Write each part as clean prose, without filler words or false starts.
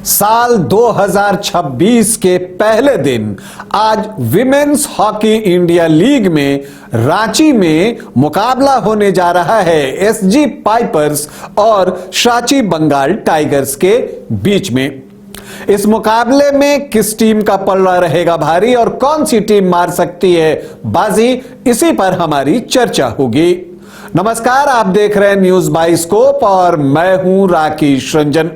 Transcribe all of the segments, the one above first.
साल 2026 के पहले दिन आज विमेन्स हॉकी इंडिया लीग में रांची में मुकाबला होने जा रहा है एसजी पाइपर्स और सांची बंगाल टाइगर्स के बीच में। इस मुकाबले में किस टीम का पल्ला रहेगा भारी और कौन सी टीम मार सकती है बाजी, इसी पर हमारी चर्चा होगी। नमस्कार, आप देख रहे हैं न्यूज बाइस्कोप और मैं हूं राकेश रंजन।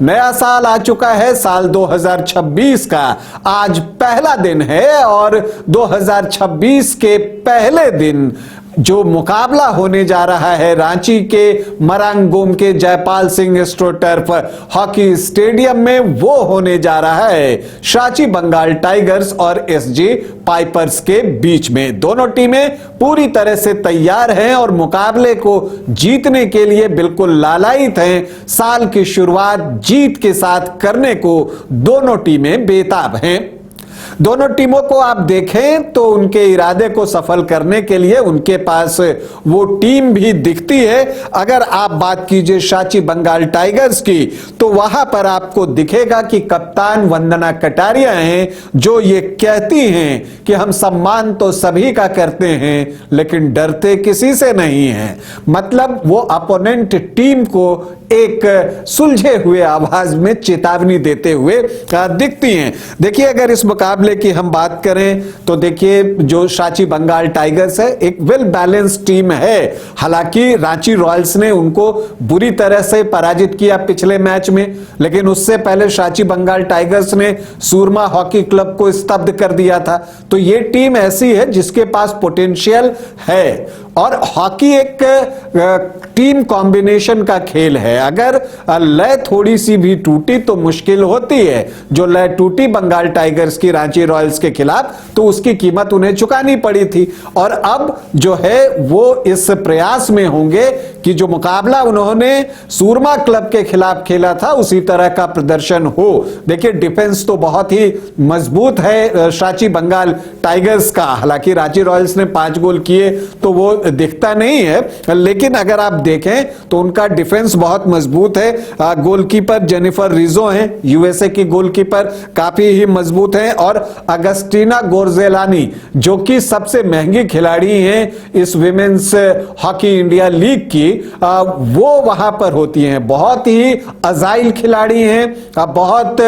नया साल आ चुका है, साल 2026 का आज पहला दिन है और 2026 के पहले दिन जो मुकाबला होने जा रहा है रांची के मरांगोम के Jaipal Singh astroturf hockey stadium में, वो होने जा रहा है सांची बंगाल टाइगर्स और एसजी पाइपर्स के बीच में। दोनों टीमें पूरी तरह से तैयार हैं और मुकाबले को जीतने के लिए बिल्कुल लालायित हैं। साल की शुरुआत जीत के साथ करने को दोनों टीमें बेताब हैं। दोनों टीमों को आप देखें तो उनके इरादे को सफल करने के लिए उनके पास वो टीम भी दिखती है। अगर आप बात कीजिए सांची बंगाल टाइगर्स की तो वहां पर आपको दिखेगा कि कप्तान वंदना कटारिया हैं जो ये कहती हैं कि हम सम्मान तो सभी का करते हैं लेकिन डरते किसी से नहीं हैं। मतलब वो अपोनेंट टीम को एक सुलझे हुए आवाज में चेतावनी देते हुए दिखती हैं। देखिए, अगर इस मुकाबले की हम बात करें तो देखिए जो सांची बंगाल टाइगर्स है एक वेल बैलेंस टीम है। हालांकि रांची रॉयल्स ने उनको बुरी तरह से पराजित किया पिछले मैच में, लेकिन उससे पहले सांची बंगाल टाइगर्स ने सूरमा हॉकी क्लब को स्तब्ध कर दिया था। तो ये टीम ऐसी है जिसके पास पोटेंशियल है और हॉकी एक टीम कॉम्बिनेशन का खेल है। अगर लय थोड़ी सी भी टूटी तो मुश्किल होती है। जो लय टूटी बंगाल टाइगर्स की रांची रॉयल्स के खिलाफ तो उसकी कीमत उन्हें चुकानी पड़ी थी और अब जो है वो इस प्रयास में होंगे कि जो मुकाबला उन्होंने सूरमा क्लब के खिलाफ खेला था उसी तरह का प्रदर्शन हो। देखिए, डिफेंस तो बहुत ही मजबूत है सांची बंगाल टाइगर्स का। हालांकि रांची रॉयल्स ने 5 गोल किए तो वो दिखता नहीं है, लेकिन अगर आप देखें तो उनका डिफेंस बहुत मजबूत है। गोलकीपर जेनिफर रिजो हैं, यूएसए की गोलकीपर, काफी ही मजबूत हैं और अगस्टीना गोरजेलानी जो कि सबसे महंगी खिलाड़ी हैं इस विमेन्स हॉकी इंडिया लीग की, वो वहां पर होती हैं। बहुत ही अजाइल खिलाड़ी हैं, बहुत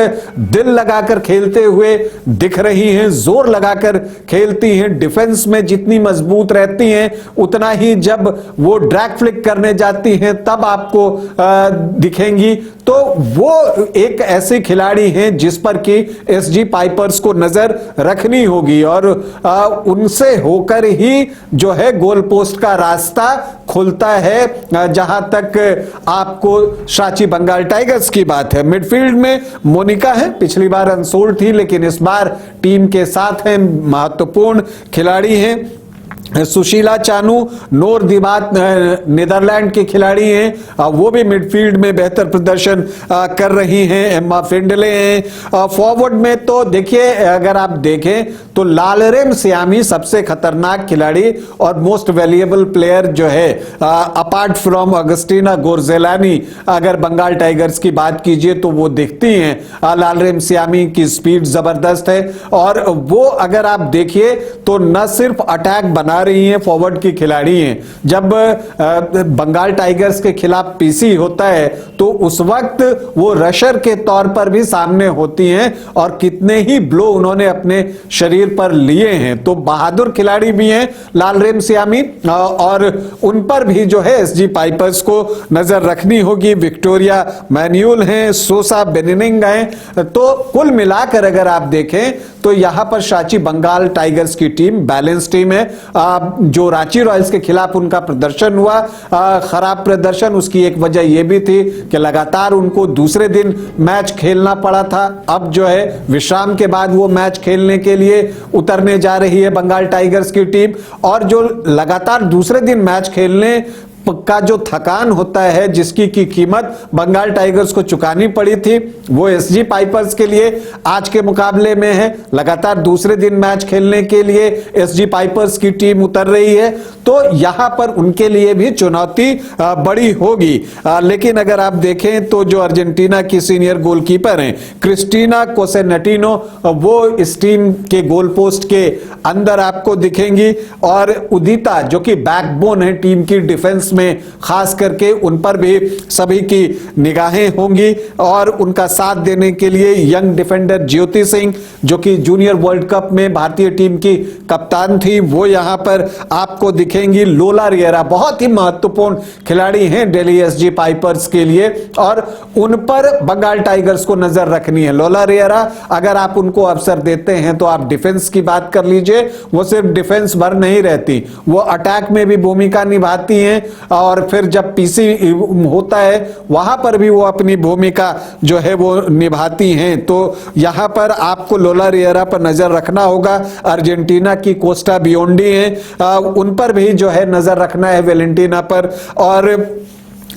दिल लगाकर खेलते हुए दिख रही हैं, जोर लगाकर खेलती हैं। डिफेंस में जितनी मजबूत रहती हैं उतना ही जब वो ड्रैग फ्लिक करने जाती हैं तब आपको दिखेंगी। तो वो एक ऐसे खिलाड़ी हैं जिस पर कि एसजी पाइपर्स को नजर रखनी होगी और उनसे होकर ही जो है गोल पोस्ट का रास्ता खुलता है जहां तक आपको सांची बंगाल टाइगर्स की बात है। मिडफील्ड में मोनिका है, पिछली बार अनसोल्ड थी लेकिन इस बार टीम के साथ हैं, महत्वपूर्ण खिलाड़ी हैं। सुशीला चानू नोर दिमाग नीदरलैंड की खिलाड़ी हैं, वो भी मिडफील्ड में बेहतर प्रदर्शन कर रही हैं। एम्मा फिंडले हैं। फॉरवर्ड में तो देखिए, अगर आप देखें तो लालरेम सियामी सबसे खतरनाक खिलाड़ी और मोस्ट वैल्यूएबल प्लेयर जो है अपार्ट फ्रॉम अगस्टीना गोरजेलानी, अगर बंगाल टाइगर्स की बात कीजिए तो वो दिखती हैं। लालरेम सियामी की स्पीड जबरदस्त है और वो अगर आप देखिए तो न सिर्फ अटैक बना रही हैं, फॉरवर्ड की खिलाड़ी हैं। जब बंगाल टाइगर्स के खिलाफ पीसी होता है तो उस वक्त वो रशर के तौर पर भी सामने होती हैं और कितने ही ब्लो उन्होंने अपने शरीर पर लिए हैं। तो बहादुर खिलाड़ी भी हैं लालरेम सियामी और उन पर भी जो है एसजी पाइपर्स को नजर रखनी होगी। विक्टोरिया मैन्यूल हैं, सोसा बेनिनिंग हैं। तो कुल मिलाकर अगर आप देखें तो यहां पर सांची बंगाल टाइगर्स की टीम बैलेंस टीम है। जो रांची रॉयल्स के खिलाफ उनका प्रदर्शन हुआ खराब प्रदर्शन, उसकी एक वजह यह भी थी कि लगातार उनको दूसरे दिन मैच खेलना पड़ा था। अब जो है विश्राम के बाद वो मैच खेलने के लिए उतरने जा रही है बंगाल टाइगर्स की टीम और जो लगातार दूसरे दिन मैच खेलने का जो थकान होता है, जिसकी की कीमत बंगाल टाइगर्स को चुकानी पड़ी थी, वो एसजी पाइपर्स के लिए आज के मुकाबले में है। लगातार दूसरे दिन मैच खेलने के लिए एसजी पाइपर्स की टीम उतर रही है, तो यहां पर उनके लिए भी चुनौती बड़ी होगी। लेकिन अगर आप देखें तो जो अर्जेंटीना की सीनियर गोलकीपर हैं क्रिस्टीना कोसेनेटिनो, वो इस टीम के गोल पोस्ट के अंदर आपको दिखेंगी, और उदिता जो कि बैकबोन है टीम की डिफेंस में, खास करके उन पर भी सभी की निगाहें होंगी। और उनका साथ देने के लिए यंग डिफेंडर ज्योति सिंह, जो कि जूनियर वर्ल्ड कप में भारतीय टीम की कप्तान थी, वो यहां पर आपको दिखेंगी। लोला रियरा बहुत ही महत्वपूर्ण खिलाड़ी हैं दिल्ली एसजी पाइपर्स के लिए, और उन पर बंगाल टाइगर्स को नजर रखनी है। लोला रियरा, अगर आप उनको अवसर देते हैं तो आप डिफेंस की बात कर लीजिए, वो सिर्फ डिफेंस भर नहीं रहती, वो अटैक में भी भूमिका निभाती हैं, और फिर जब पीसी होता है वहां पर भी वो अपनी भूमिका जो है वो निभाती हैं। तो यहां पर आपको लोला रियरा पर नजर रखना होगा। अर्जेंटीना की कोस्टा बियोंडी हैं, उन पर भी जो है नजर रखना है, वेलेंटीना पर। और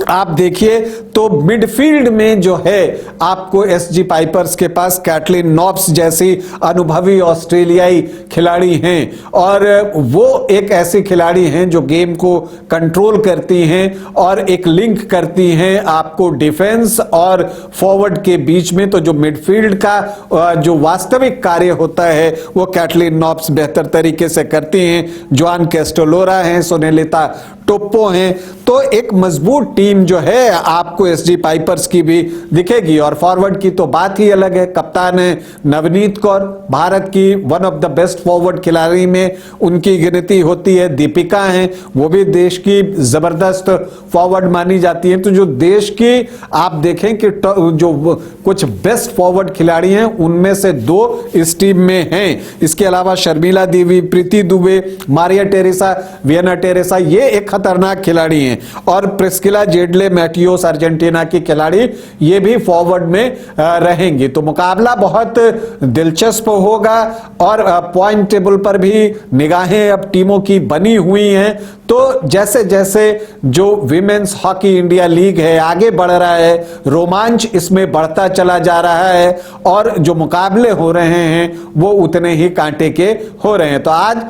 आप देखिए तो मिडफील्ड में जो है आपको एसजी पाइपर्स के पास कैटलिन नॉब्स जैसी अनुभवी ऑस्ट्रेलियाई खिलाड़ी हैं, और वो एक ऐसी खिलाड़ी हैं जो गेम को कंट्रोल करती हैं और एक लिंक करती हैं आपको डिफेंस और फॉरवर्ड के बीच में। तो जो मिडफील्ड का जो वास्तविक कार्य होता है वो कैटलिन नॉब्स बेहतर तरीके से करती हैं। जोआन कैस्टोलोरा हैं, सोनेलिता टोप्पो हैं, तो एक मजबूत टीम जो है आपको एसजी पाइपर्स की भी दिखेगी। और फॉरवर्ड की तो बात ही अलग है, कप्तान है नवनीत कौर, भारत की one of the best forward खिलाड़ी में उनकी गिनती होती है। दीपिका हैं, वो भी देश की जबरदस्त फॉरवर्ड मानी जाती हैं। तो जो देश की आप देखें कि जो कुछ बेस्ट फॉरवर्ड खिलाड़ी हैं उनमें से दो इस टीम में हैं। इसके अलावा Sharmila Devi, Preeti Dubey, Maria Teresa, Vienna Teresa, ये एक खतरनाक खिलाड़ी हैं। और प्रिस्किला जेडले मैटियोस, अर्जेंटीना की खिलाड़ी, ये भी फॉरवर्ड में रहेंगी। तो मुकाबला बहुत दिलचस्प होगा, और पॉइंट टेबल पर भी निगाहें अब टीमों की बनी हुई हैं। तो जैसे जैसे जो विमेंस हॉकी इंडिया लीग है आगे बढ़ रहा है, रोमांच इसमें बढ़ता चला जा रहा है, और जो मुकाबले हो रहे हैं वो उतने ही कांटे के हो रहे हैं। तो आज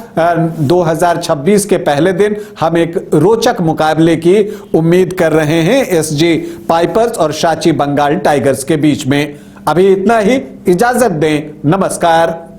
2026 के पहले दिन हम एक रोचक मुकाबले की उम्मीद कर रहे हैं एसजी पाइपर्स और सांची बंगाल टाइगर्स के बीच में। अभी इतना ही, इजाजत दें, नमस्कार।